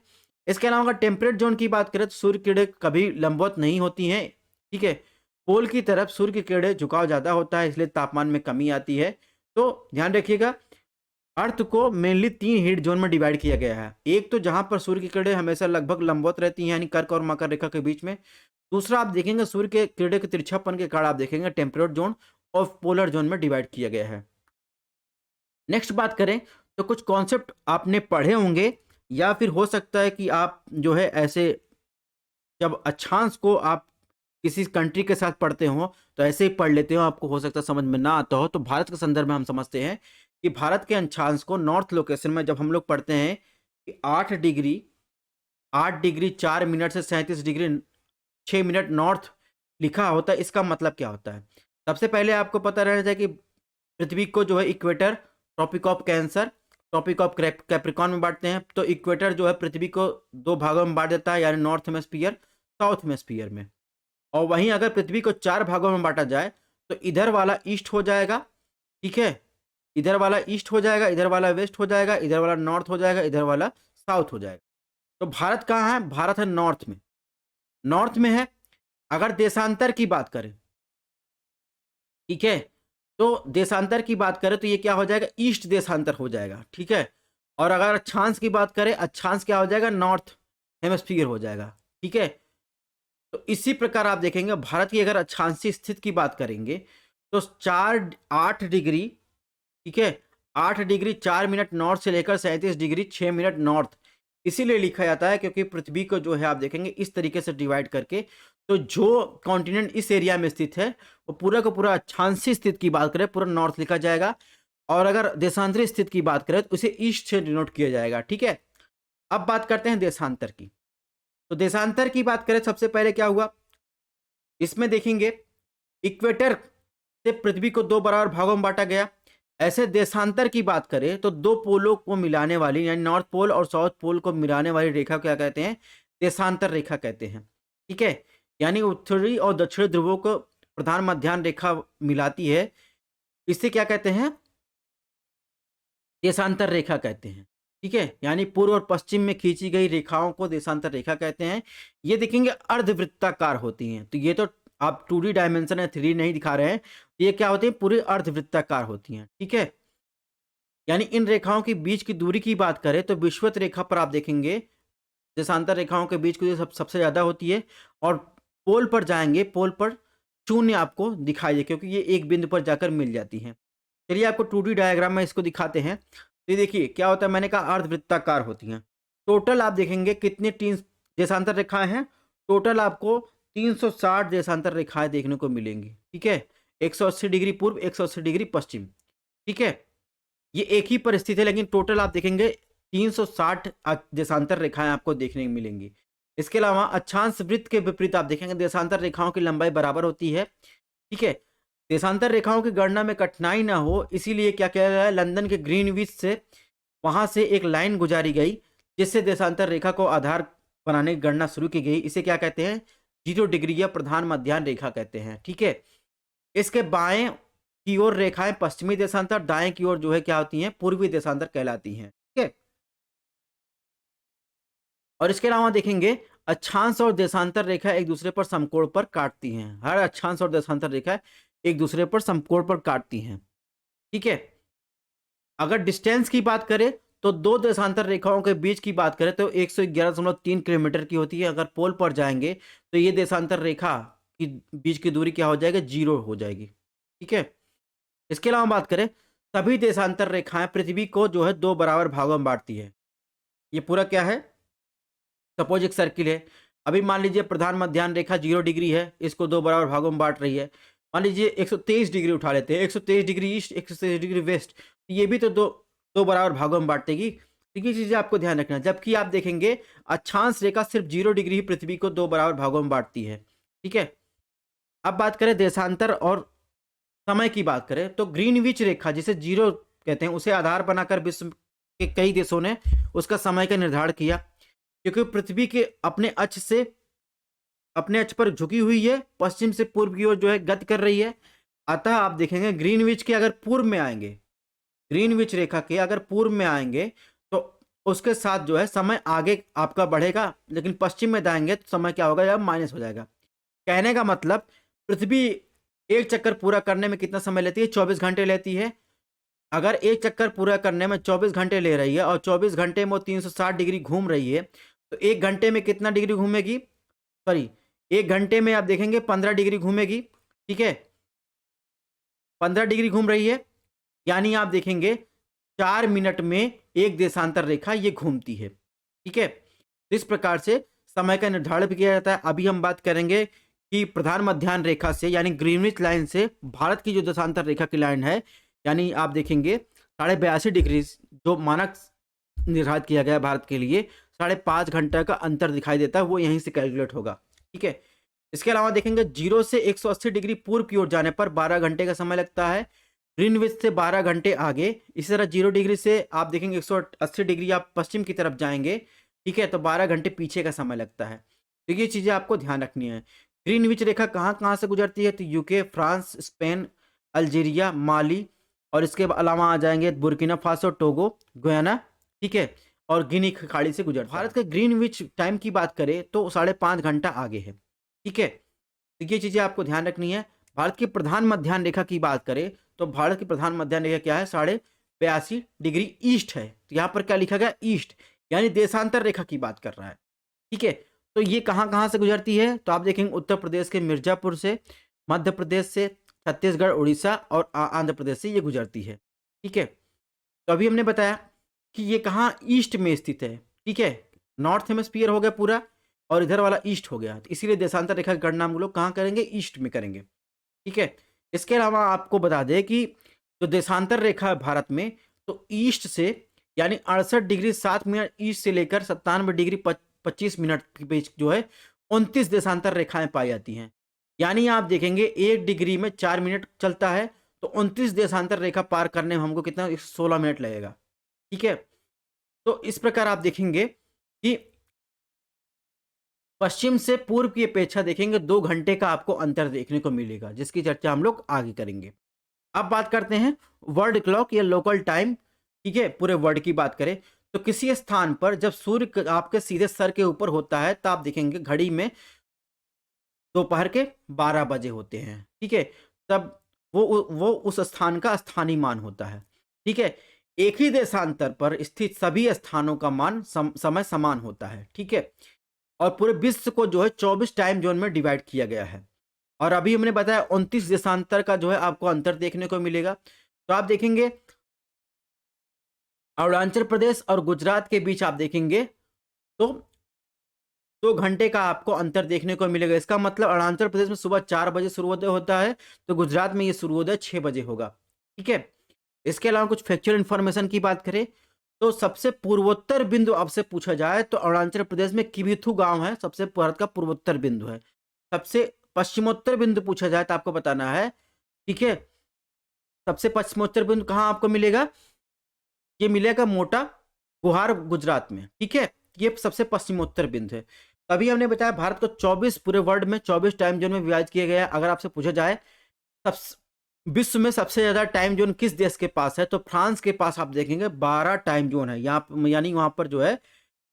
इसके अलावा अगर टेम्परेट जोन की बात करें तो सूर्य किरणें कभी लंबवत नहीं होती हैं, ठीक है। पोल की तरफ सूर्य की किरणें झुकाव ज़्यादा होता है, इसलिए तापमान में कमी आती है। तो ध्यान रखिएगा, अर्थ को मेनली 3 हीट ज़ोन में डिवाइड किया गया है। एक तो जहाँ पर सूर्य की किरणें हमेशा लगभग लंबवत रहती हैं, यानी कर्क और मकर रेखा के बीच में। दूसरा आप देखेंगे सूर्य के किरणें के तिरछापन के कारण आप देखेंगे टेम्परेट ज़ोन और पोलर ज़ोन में डिवाइड किया गया है। नेक्स्ट बात करें तो कुछ कॉन्सेप्ट आपने पढ़े होंगे या फिर हो सकता है कि आप जो है ऐसे जब अक्षांश को आप किसी कंट्री के साथ पढ़ते हो तो ऐसे ही पढ़ लेते हो, आपको हो सकता है समझ में ना आता हो। तो भारत के संदर्भ में हम समझते हैं कि भारत के अक्षांश को नॉर्थ लोकेशन में जब हम लोग पढ़ते हैं कि 8 डिग्री 4 मिनट से 37 डिग्री 6 मिनट नॉर्थ लिखा होता है, इसका मतलब क्या होता है? सबसे पहले आपको पता रहना चाहिए कि पृथ्वी को जो है equator, tropic of Cancer, tropic of Capricorn में बांटते हैं। तो इक्वेटर जो है पृथ्वी को 2 भागों में बांट देता है, यानी नॉर्थ हेमिस्फीयर, साउथ हेमिस्फीयर में। और वहीं अगर पृथ्वी को 4 भागों में बांटा जाए तो इधर वाला ईस्ट हो जाएगा, ठीक है, इधर वाला ईस्ट हो जाएगा, इधर वाला वेस्ट हो जाएगा, इधर वाला नॉर्थ हो जाएगा, इधर वाला साउथ हो जाएगा। तो भारत कहाँ है? भारत है नॉर्थ में, नॉर्थ में है। अगर देशांतर की बात करें, ठीक है, तो देशांतर की बात करें तो ये क्या हो जाएगा? ईस्ट देशांतर हो जाएगा, ठीक है। और अगर अक्षांश की बात करें, अक्षांश क्या हो जाएगा? नॉर्थ हेमिस्फीयर हो जाएगा, ठीक है। तो इसी प्रकार आप देखेंगे भारत की अगर अक्षांशीय स्थिति की बात करेंगे तो 8 डिग्री, ठीक है, 8 डिग्री 4 मिनट नॉर्थ से लेकर 37 डिग्री 6 मिनट नॉर्थ इसीलिए लिखा जाता है क्योंकि पृथ्वी को जो है आप देखेंगे इस तरीके से डिवाइड करके, तो जो कॉन्टिनेंट इस एरिया में स्थित है वो पूरा का पूरा अक्षांशीय स्थिति की बात करें पूरा नॉर्थ लिखा जाएगा, और अगर देशांतरी स्थिति की बात करें तो उसे ईस्ट से डिनोट किया जाएगा, ठीक है। अब बात करते हैं देशांतर की। तो देशांतर की बात करें, सबसे पहले क्या हुआ इसमें देखेंगे, इक्वेटर से पृथ्वी को 2 बराबर भागों में बांटा गया। ऐसे देशांतर की बात करें तो 2 पोलों को मिलाने वाली, यानी नॉर्थ पोल और साउथ पोल को मिलाने वाली रेखा क्या कहते हैं? देशांतर रेखा कहते हैं, ठीक है। यानी उत्तरी और दक्षिणी ध्रुवों को प्रधान मध्याह्न रेखा मिलाती है, इसे क्या कहते हैं? देशांतर रेखा कहते हैं, ठीक है। यानी पूर्व और पश्चिम में खींची गई रेखाओं को देशांतर रेखा कहते हैं। ये देखेंगे अर्धवृत्ताकार होती हैं। तो ये तो आप 2D डायमेंशन है, 3D नहीं दिखा रहे हैं। ये क्या होती है? पूरी अर्धवृत्ताकार होती हैं, ठीक है। यानी इन रेखाओं के बीच की दूरी की बात करें तो विषुवत रेखा पर आप देखेंगे देशांतर रेखाओं के बीच की दूरी सबसे ज़्यादा होती है, और पोल पर जाएंगे, पोल पर शून्य आपको दिखाई दे क्योंकि ये एक बिंदु पर जाकर मिल जाती हैं। चलिए आपको 2D डायग्राम में इसको दिखाते हैं। तो ये देखिए क्या होता है, मैंने कहा अर्धवृत्ताकार होती हैं। टोटल आप देखेंगे कितने 3 देशांतर रेखाएं हैं, टोटल आपको 360 देशांतर रेखाएं देखने को मिलेंगी, ठीक है। 180 डिग्री पूर्व, 180 डिग्री पश्चिम, ठीक है। ये एक ही परिस्थिति है लेकिन टोटल आप देखेंगे 360 देशांतर रेखाएं आपको देखने को मिलेंगी। इसके अलावा अक्षांश वृत्त के विपरीत आप देखेंगे देशांतर रेखाओं की लंबाई बराबर होती है, ठीक है। देशांतर रेखाओं की गणना में कठिनाई ना हो इसीलिए क्या किया गया है, लंदन के ग्रीनविच से वहां से एक लाइन गुजारी गई जिससे देशांतर रेखा को आधार बनाने की गणना शुरू की गई। इसे क्या कहते हैं? 0 डिग्री या प्रधान मध्याह्न रेखा कहते हैं, ठीक है। इसके बाएं की ओर रेखाएं पश्चिमी देशांतर, दाएं की ओर जो है क्या होती हैं? पूर्वी देशांतर कहलाती हैं, ठीक है। और इसके अलावा देखेंगे अक्षांश और देशांतर रेखा एक दूसरे पर समकोण पर काटती हैं। हर अक्षांश और देशांतर रेखा एक दूसरे पर समकोण पर काटती हैं, ठीक है। अगर डिस्टेंस की बात करें तो 2 देशांतर रेखाओं के बीच की बात करें तो 111.3 किलोमीटर की होती है। अगर पोल पर जाएंगे तो ये देशांतर रेखा की बीच की दूरी क्या हो जाएगी? 0 हो जाएगी, ठीक है। इसके अलावा बात करें, सभी देशांतर रेखाएं पृथ्वी को जो है 2 बराबर भागों में बांटती है। ये पूरा क्या है? सपोज एक सर्किल है। अभी मान लीजिए प्रधान मध्याह्न रेखा 0 डिग्री है, इसको 2 बराबर भागों में बांट रही है। मान लीजिए 123 डिग्री उठा लेते हैं, 123 डिग्री ईस्ट, 123 डिग्री वेस्ट, ये भी तो दो बराबर भागों में बांटेगी। तो ये चीज़ें आपको ध्यान रखना। जबकि आप देखेंगे अक्षांश रेखा सिर्फ 0 डिग्री ही पृथ्वी को 2 बराबर भागों में बांटती है, ठीक है। अब बात करें देशांतर और समय की बात करें तो ग्रीनविच रेखा जिसे 0 कहते हैं उसे आधार बनाकर विश्व के कई देशों ने उसका समय का निर्धारण किया, क्योंकि पृथ्वी के अपने अक्ष पर झुकी हुई है, पश्चिम से पूर्व की ओर जो है गति कर रही है। अतः आप देखेंगे ग्रीनविच के अगर पूर्व में आएंगे, ग्रीनविच रेखा के अगर पूर्व में आएंगे तो उसके साथ जो है समय आगे आपका बढ़ेगा, लेकिन पश्चिम में जाएंगे तो समय क्या होगा? या माइनस हो जाएगा। कहने का मतलब पृथ्वी एक चक्कर पूरा करने में कितना समय लेती है? 24 घंटे लेती है। अगर एक चक्कर पूरा करने में 24 घंटे ले रही है और 24 घंटे में वो 360 डिग्री घूम रही है, तो 1 घंटे में कितना डिग्री घूमेगी? सॉरी, 1 घंटे में आप देखेंगे 15 डिग्री घूमेगी, ठीक है? 15 डिग्री घूम रही है, यानी आप देखेंगे 4 मिनट में एक देशांतर रेखा ये घूमती है, ठीक है? इस प्रकार से समय का निर्धारण भी किया जाता है। अभी हम बात करेंगे कि प्रधान मध्याह्न रेखा से यानी ग्रीनविच लाइन से भारत की जो देशांतर रेखा की लाइन है, यानी आप देखेंगे 82.5 डिग्री जो मानक निर्धारित किया गया है भारत के लिए, 5.5 घंटा का अंतर दिखाई देता है, वो यहीं से कैलकुलेट होगा, ठीक है? इसके अलावा देखेंगे 0 से 180 डिग्री पूर्व की ओर जाने पर 12 घंटे का समय लगता है। ग्रीनविच से 12 घंटे आगे, इसी तरह 0 डिग्री से आप देखेंगे 180 डिग्री आप पश्चिम की तरफ जाएंगे, ठीक है, तो 12 घंटे पीछे का समय लगता है। तो ये चीज़ें आपको ध्यान रखनी है। ग्रीनविच रेखा कहाँ कहाँ से गुजरती है? तो यूके, फ्रांस, स्पेन, अल्जीरिया, माली और इसके अलावा आ जाएंगे बुर्किना फासो, टोगो, गुयाना, ठीक है, और गिनी की खाड़ी से गुजरता है। भारत के ग्रीनविच टाइम की बात करें तो 5.5 घंटा आगे है, ठीक है? तो ये चीज़ें आपको ध्यान रखनी है। भारत की प्रधान मध्याह्न रेखा की बात करें तो भारत की प्रधान मध्याह्न रेखा क्या है? 82.5 डिग्री ईस्ट है। तो यहाँ पर क्या लिखा गया? ईस्ट, यानी देशांतर रेखा की बात कर रहा है, ठीक है? तो ये कहाँ कहाँ से गुजरती है? तो आप देखेंगे उत्तर प्रदेश के मिर्जापुर से, मध्य प्रदेश से, छत्तीसगढ़, उड़ीसा और आंध्र प्रदेश से ये गुजरती है, ठीक है? तो अभी हमने बताया कि ये कहाँ ईस्ट में स्थित है, ठीक है? नॉर्थ हेमिस्फीयर हो गया पूरा और इधर वाला ईस्ट हो गया, तो इसीलिए देशांतर रेखा की गणना हम लोग कहाँ करेंगे? ईस्ट में करेंगे, ठीक है? इसके अलावा आपको बता दें कि जो देशांतर रेखा है भारत में, तो ईस्ट से यानी 68 डिग्री 7 मिनट ईस्ट से लेकर 97 डिग्री 25 मिनट के बीच जो है 29 देशांतर रेखाएं पाई जाती हैं। यानी आप देखेंगे 1 डिग्री में 4 मिनट चलता है, तो 29 देशांतर रेखा पार करने में हमको कितना? 16 मिनट लगेगा, ठीक है? तो इस प्रकार आप देखेंगे कि पश्चिम से पूर्व की अपेक्षा देखेंगे 2 घंटे का आपको अंतर देखने को मिलेगा, जिसकी चर्चा हम लोग आगे करेंगे। अब बात करते हैं वर्ल्ड क्लॉक या लोकल टाइम, ठीक है? पूरे वर्ल्ड की बात करें तो किसी स्थान पर जब सूर्य आपके सीधे सर के ऊपर होता है, तो आप देखेंगे घड़ी में दोपहर के 12 बजे होते हैं, ठीक है? तब वो उस स्थान का स्थानीय मान होता है, ठीक है? एक ही देशांतर पर स्थित सभी स्थानों का मान समय समान होता है, ठीक है? और पूरे विश्व को जो है 24 टाइम जोन में डिवाइड किया गया है। और अभी हमने बताया 29 देशांतर का जो है आपको अंतर देखने को मिलेगा। तो आप देखेंगे अरुणाचल प्रदेश और गुजरात के बीच आप देखेंगे तो 2 घंटे का आपको अंतर देखने को मिलेगा। इसका मतलब अरुणाचल प्रदेश में सुबह 4 बजे सूर्योदय होता है, तो गुजरात में ये सूर्योदय 6 बजे होगा, ठीक है? इसके अलावा कुछ फैक्चुअल इन्फॉर्मेशन की बात करें तो सबसे पूर्वोत्तर बिंदु आपसे पूछा जाए तो अरुणाचल प्रदेश में किबिथु गांव है, सबसे भारत का पूर्वोत्तर बिंदु है। सबसे पश्चिमोत्तर बिंदु पूछा जाए तो आपको बताना है, ठीक है? सबसे पश्चिमोत्तर बिंदु कहाँ आपको मिलेगा? ये मिलेगा मोटा गुहार गुजरात में, ठीक है? ये सबसे पश्चिमोत्तर बिंदु है। तभी हमने बताया भारत को 24 पूरे वर्ल्ड में 24 टाइम जोन में विभाजित किया गया है। अगर आपसे पूछा जाए विश्व में सबसे ज्यादा टाइम जोन किस देश के पास है, तो फ्रांस के पास आप देखेंगे 12 टाइम जोन है। यहाँ यानी वहां पर जो है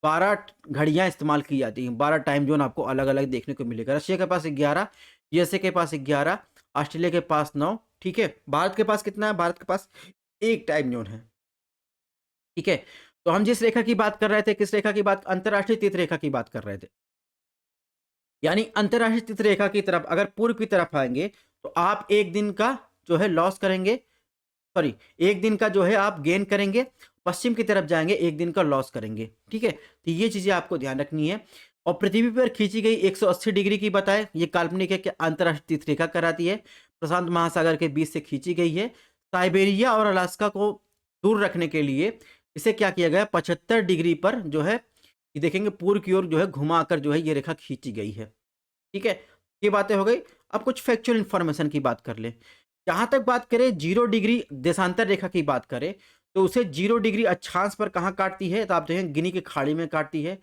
12 घड़ियां इस्तेमाल की जाती हैं, 12 टाइम जोन आपको अलग अलग देखने को मिलेगा। रशिया के पास 11, यूएसए के पास 11, ऑस्ट्रेलिया के पास 9, ठीक है? भारत के पास कितना है? भारत के पास 1 टाइम जोन है, ठीक है? तो हम जिस रेखा की बात कर रहे थे, किस रेखा की बात? अंतरराष्ट्रीय तीर्थ रेखा की बात कर रहे थे। यानी अंतरराष्ट्रीय तीर्थ रेखा की तरफ अगर पूर्व की तरफ आएंगे तो आप एक दिन का जो है लॉस करेंगे, सॉरी, एक दिन का जो है आप गेन करेंगे। पश्चिम की तरफ जाएंगे, एक दिन का लॉस करेंगे, ठीक है? तो ये चीजें आपको ध्यान रखनी है। और पृथ्वी पर खींची गई 180 डिग्री की बताए, ये काल्पनिक है कि अंतरराष्ट्रीय तीर्थ रेखा कराती है, प्रशांत महासागर के बीच से खींची गई है। साइबेरिया और अलास्का को दूर रखने के लिए इसे क्या किया गया? 75 डिग्री पर जो है ये देखेंगे पूर्व की ओर जो है घुमाकर जो है ये रेखा खींची गई है, ठीक है? ये बातें हो गई। अब कुछ फैक्चुअल इंफॉर्मेशन की बात कर ले। जहां तक बात करें 0 डिग्री देशांतर रेखा की बात करें तो उसे 0 डिग्री अक्षांश पर कहाँ काटती है? तो आप देखें गिनी की खाड़ी में काटती है।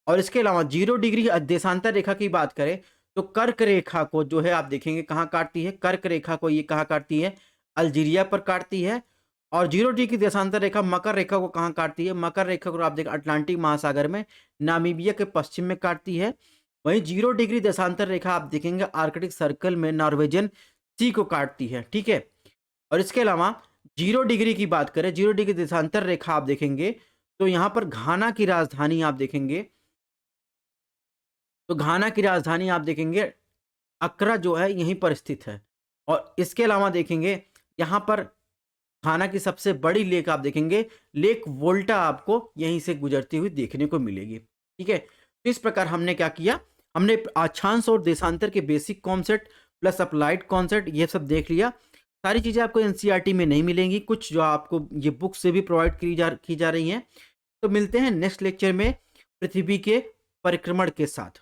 और इसके अलावा 0 डिग्री देशांतर रेखा की बात करें तो कर्क रेखा को जो है आप देखेंगे कहाँ काटती है? कर्क रेखा को ये कहाँ काटती है? अल्जीरिया पर काटती है। और 0 डिग्री देशांतर रेखा मकर रेखा को कहाँ काटती है? मकर रेखा को आप देखें अटलांटिक महासागर में नामीबिया के पश्चिम में काटती है। वहीं 0 डिग्री देशांतर रेखा आप देखेंगे आर्कटिक सर्कल में नॉर्वेजियन सी को काटती है, ठीक है। और इसके अलावा 0 डिग्री की बात करें, 0 डिग्री देशांतर रेखा आप देखेंगे तो यहाँ पर घाना की राजधानी आप देखेंगे, तो घाना की राजधानी आप देखेंगे अक्रा जो है यहीं पर स्थित है। और इसके अलावा देखेंगे यहाँ पर घाना की सबसे बड़ी लेक आप देखेंगे, लेक वोल्टा आपको यहीं से गुजरती हुई देखने को मिलेगी, ठीक है। तो इस प्रकार हमने क्या किया, हमने अक्षांश और देशांतर के basic concept plus applied concept ये सब देख लिया। सारी चीज़ें आपको एनसीईआरटी में नहीं मिलेंगी, कुछ जो आपको ये बुक से भी प्रोवाइड की जा रही हैं। तो मिलते हैं नेक्स्ट लेक्चर में पृथ्वी के परिक्रमण के साथ।